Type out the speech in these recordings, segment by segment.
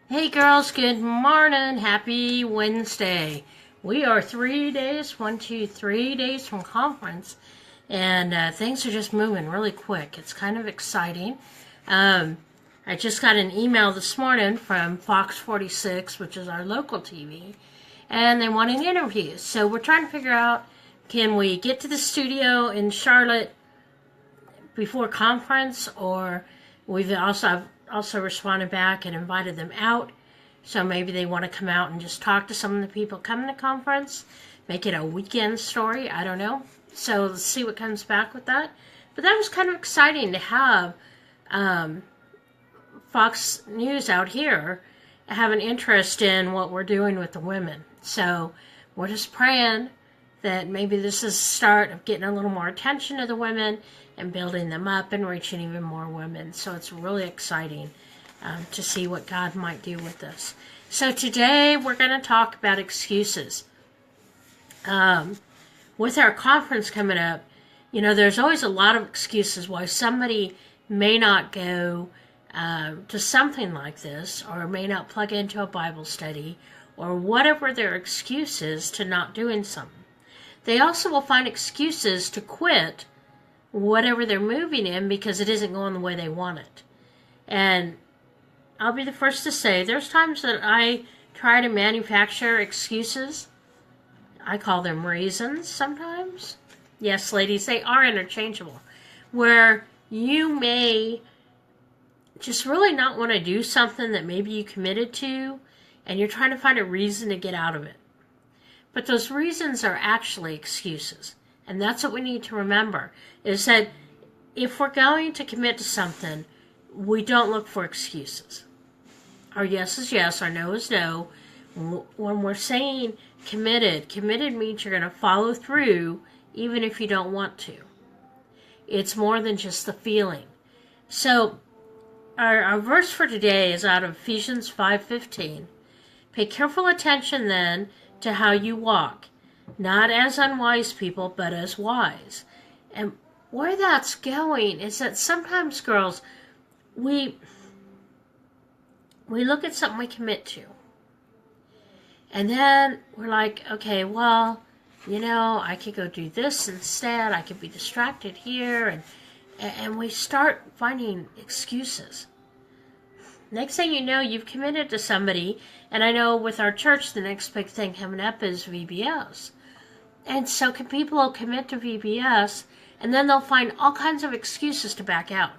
Hey girls, good morning. Happy Wednesday. We are 3 days, 3 days from conference, and things are just moving really quick. It's kind of exciting. I just got an email this morning from Fox 46, which is our local TV, and they want an interview. So we're trying to figure out, can we get to the studio in Charlotte before conference, or I've also responded back and invited them out. So maybe they want to come out and just talk to some of the people coming to conference, make it a weekend story. I don't know. So let's see what comes back with that. But that was kind of exciting to have Fox News out here have an interest in what we're doing with the women. So we're just praying that maybe this is the start of getting a little more attention to the women and building them up and reaching even more women. So it's really exciting to see what God might do with this. So today we're going to talk about excuses. With our conference coming up, there's always a lot of excuses why somebody may not go to something like this, or may not plug into a Bible study, or whatever their excuse is to not doing something. They also will find excuses to quit whatever they're moving in because it isn't going the way they want it. And I'll be the first to say, there's times that I try to manufacture excuses. I call them reasons sometimes. Yes, ladies, they are interchangeable. Where you may just really not want to do something that maybe you committed to, and you're trying to find a reason to get out of it. But those reasons are actually excuses. And that's what we need to remember, is that if we're going to commit to something, we don't look for excuses. Our yes is yes, our no is no. When we're saying committed means you're going to follow through even if you don't want to. It's more than just the feeling. So our verse for today is out of Ephesians 5:15. Pay careful attention then to how you walk, not as unwise people, but as wise. And where that's going is that sometimes, girls, we look at something we commit to. And then we're like, okay, well, I could go do this instead. I could be distracted here. And we start finding excuses. Next thing you know, you've committed to somebody. And I know with our church, the next big thing coming up is VBS. And so people will commit to VBS, and then they'll find all kinds of excuses to back out.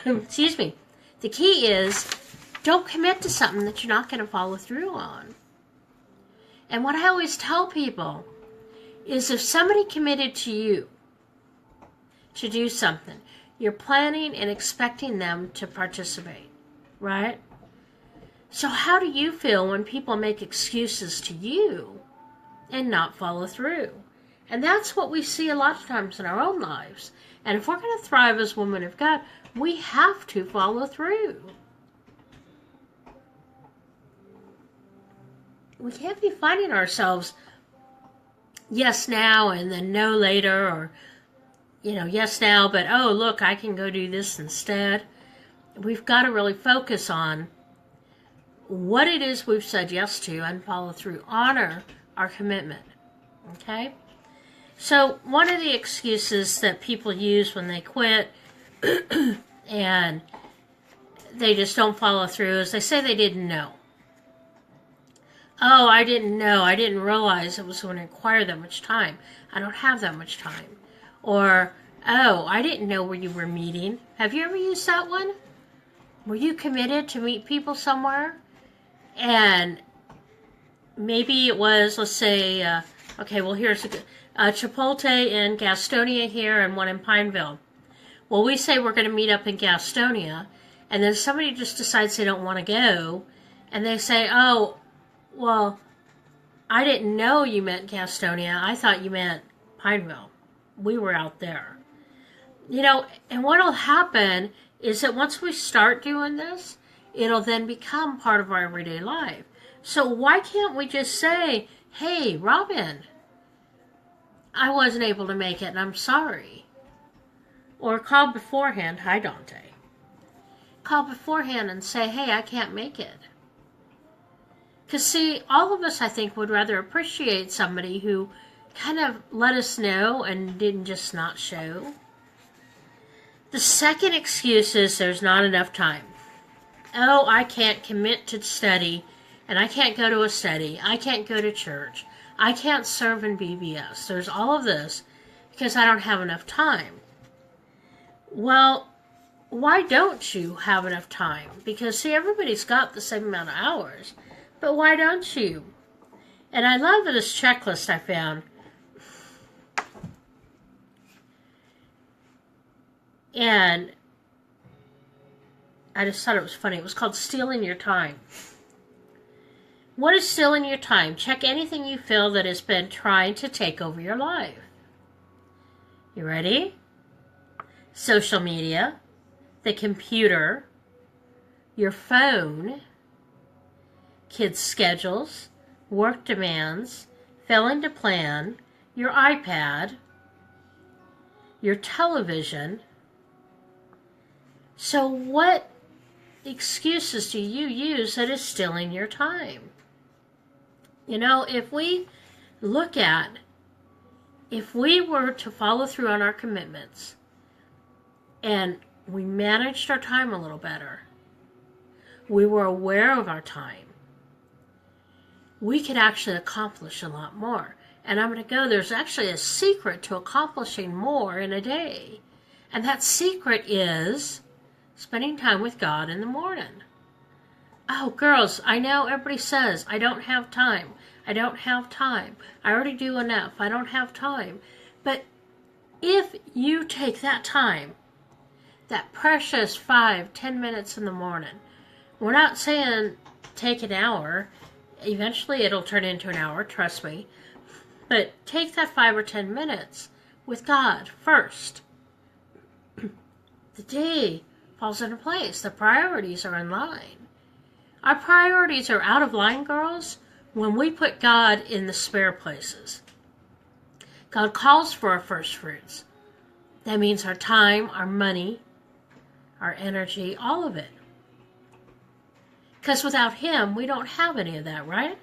Excuse me. The key is, don't commit to something that you're not going to follow through on. And what I always tell people is, if somebody committed to you to do something, you're planning and expecting them to participate, right? So how do you feel when people make excuses to you and not follow through? And that's what we see a lot of times in our own lives. And if we're going to thrive as women of God, we have to follow through. We can't be finding ourselves yes now and then no later, or yes now, but oh look, I can go do this instead. We've got to really focus on what it is we've said yes to and follow through. Honor our commitment. Okay? So one of the excuses that people use when they quit and they just don't follow through is they say they didn't know. Oh, I didn't know. I didn't realize it was going to require that much time. I don't have that much time. Or, oh, I didn't know where you were meeting. Have you ever used that one? Were you committed to meet people somewhere? And maybe it was, let's say, here's a Chipotle in Gastonia here and one in Pineville. Well, we say we're going to meet up in Gastonia, and then somebody just decides they don't want to go, and they say, oh, well, I didn't know you meant Gastonia. I thought you meant Pineville. We were out there. And what'll happen is that once we start doing this, it'll then become part of our everyday life. So why can't we just say, hey, Robin, I wasn't able to make it and I'm sorry. Or call beforehand, hi, Dante. call beforehand and say, hey, I can't make it. Because see, all of us, I think, would rather appreciate somebody who kind of let us know and didn't just not show. The second excuse is there's not enough time. Oh, I can't commit to study, and I can't go to a study. I can't go to church. I can't serve in BBS. There's all of this because I don't have enough time. Well, why don't you have enough time? Because, see, everybody's got the same amount of hours, but why don't you? And I love this checklist I found. And I just thought it was funny. It was called Stealing Your Time. What is stealing your time? Check anything you feel that has been trying to take over your life. You ready? Social media, the computer, your phone, kids' schedules, work demands, failing to plan, your iPad, your television. So what excuses do you use that is stealing your time? You know, if we were to follow through on our commitments and we managed our time a little better, we were aware of our time, we could actually accomplish a lot more. And I'm going to go, there's actually a secret to accomplishing more in a day. And that secret is spending time with God in the morning. Oh, girls, I know everybody says, I don't have time. I don't have time. I already do enough. I don't have time. But if you take that time, that precious 5-10 minutes in the morning, we're not saying take an hour. Eventually it'll turn into an hour, trust me. But take that 5 or 10 minutes with God first. The day falls into place. The priorities are in line. Our priorities are out of line, girls, when we put God in the spare places. God calls for our first fruits. That means our time, our money, our energy, all of it. Because without Him, we don't have any of that, right?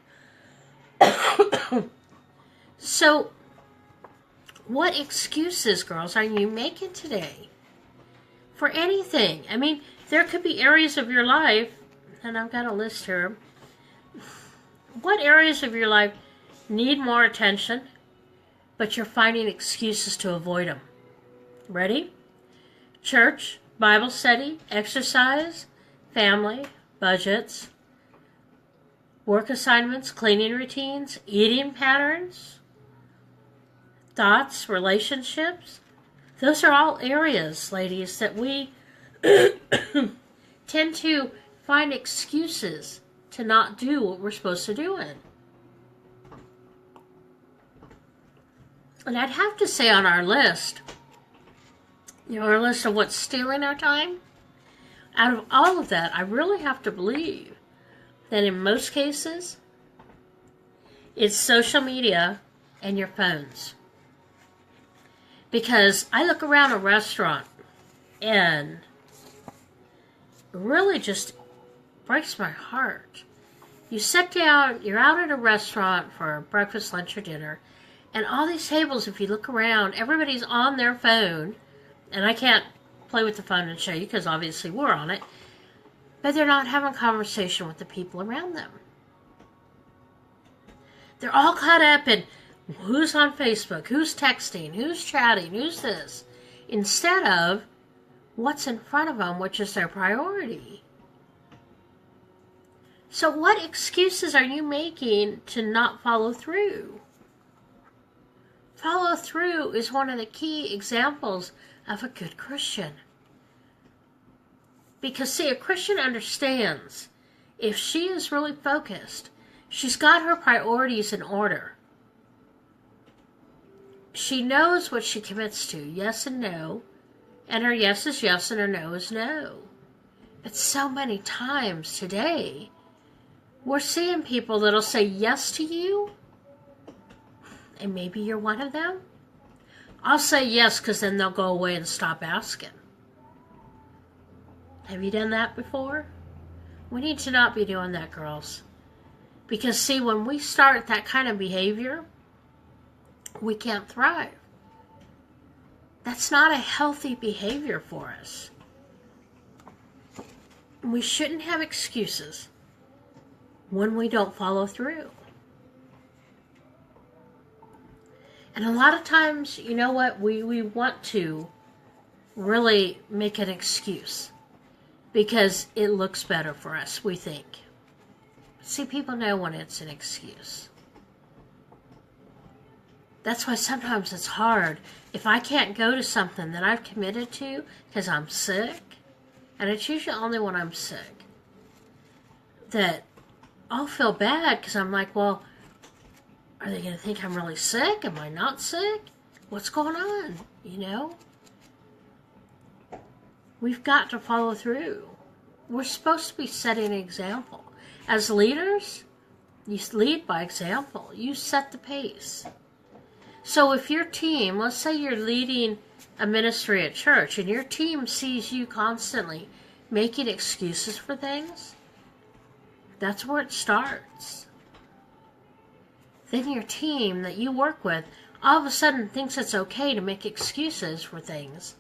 So, what excuses, girls, are you making today? For anything. I mean, there could be areas of your life, and I've got a list here. What areas of your life need more attention, but you're finding excuses to avoid them? Ready? Church, Bible study, exercise, family, budgets, work assignments, cleaning routines, eating patterns, thoughts, relationships. Those are all areas, ladies, that we tend to find excuses to not do what we're supposed to do in. And I'd have to say on our list, our list of what's stealing our time, out of all of that, I really have to believe that in most cases, it's social media and your phones. Because I look around a restaurant and it really just breaks my heart. You sit down, you're out at a restaurant for breakfast, lunch, or dinner, and all these tables, if you look around, everybody's on their phone, and I can't play with the phone and show you because obviously we're on it, but they're not having conversation with the people around them. They're all caught up in who's on Facebook, who's texting, who's chatting, who's this, instead of what's in front of them, which is their priority. So what excuses are you making to not follow through? Follow through is one of the key examples of a good Christian. Because, see, a Christian understands if she is really focused, she's got her priorities in order. She knows what she commits to, yes and no, and her yes is yes and her no is no. But so many times today, we're seeing people that'll say yes to you, and maybe you're one of them. I'll say yes because then they'll go away and stop asking. Have you done that before? We need to not be doing that, girls. Because, see, when we start that kind of behavior, we can't thrive. That's not a healthy behavior for us. We shouldn't have excuses when we don't follow through. And a lot of times, you know what, we want to really make an excuse because it looks better for us, we think. See, people know when it's an excuse. That's why sometimes it's hard. If I can't go to something that I've committed to because I'm sick, and it's usually only when I'm sick, that I'll feel bad because I'm like, well, are they going to think I'm really sick? Am I not sick? What's going on? You know? We've got to follow through. We're supposed to be setting an example. As leaders, you lead by example. You set the pace. So if your team, let's say you're leading a ministry at church, and your team sees you constantly making excuses for things, that's where it starts. Then your team that you work with all of a sudden thinks it's okay to make excuses for things.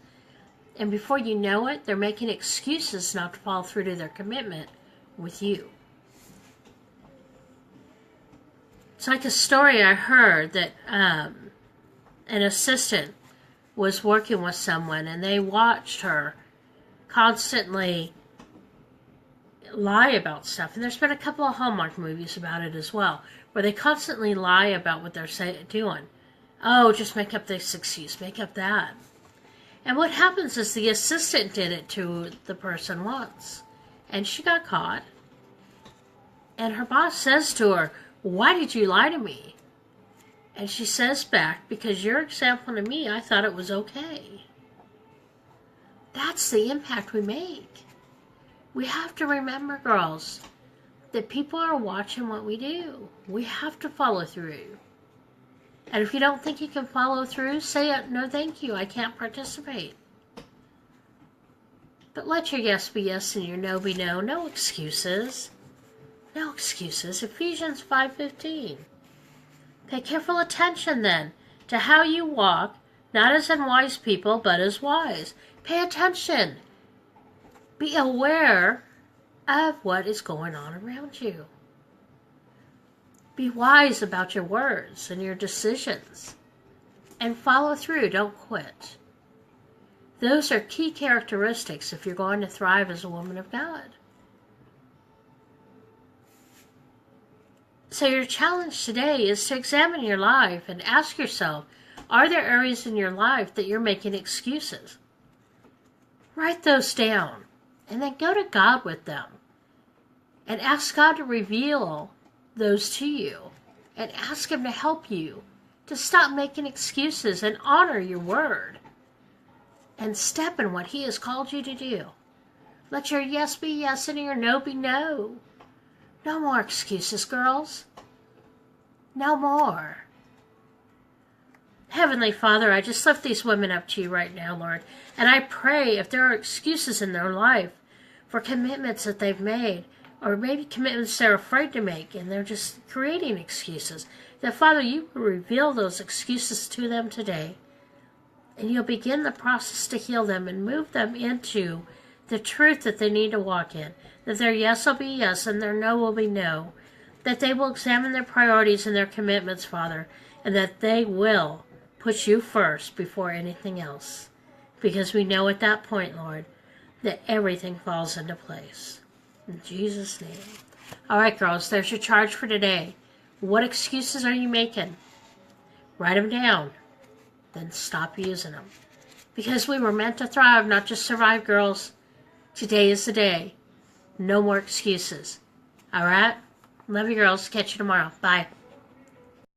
And before you know it, they're making excuses not to follow through to their commitment with you. It's like a story I heard that an assistant was working with someone, and they watched her constantly lie about stuff. And there's been a couple of Hallmark movies about it as well, where they constantly lie about what they're doing. Oh, just make up this excuse, make up that. And what happens is the assistant did it to the person once, and she got caught. And her boss says to her, "Why did you lie to me?" And she says back, "Because your example to me, I thought it was okay." That's the impact we make. We have to remember, girls, that people are watching what we do. We have to follow through. And if you don't think you can follow through, say, "No, thank you, I can't participate." But let your yes be yes and your no be no. No excuses. No excuses. Ephesians 5:15. Pay careful attention, then, to how you walk, not as unwise people, but as wise. Pay attention. Be aware of what is going on around you. Be wise about your words and your decisions. And follow through. Don't quit. Those are key characteristics if you're going to thrive as a woman of God. So your challenge today is to examine your life and ask yourself, are there areas in your life that you're making excuses? Write those down and then go to God with them and ask God to reveal those to you and ask Him to help you to stop making excuses and honor your word and step in what He has called you to do. Let your yes be yes and your no be no. No more excuses, girls. No more. Heavenly Father, I just lift these women up to you right now, Lord. And I pray if there are excuses in their life for commitments that they've made, or maybe commitments they're afraid to make, and they're just creating excuses, that, Father, you will reveal those excuses to them today. And you'll begin the process to heal them and move them into the truth that they need to walk in. That their yes will be yes and their no will be no. That they will examine their priorities and their commitments, Father, and that they will put you first before anything else. Because we know at that point, Lord, that everything falls into place. In Jesus' name. All right, girls, there's your charge for today. What excuses are you making? Write them down. Then stop using them. Because we were meant to thrive, not just survive, girls. Today is the day. No more excuses. All right? Love you, girls. Catch you tomorrow. Bye.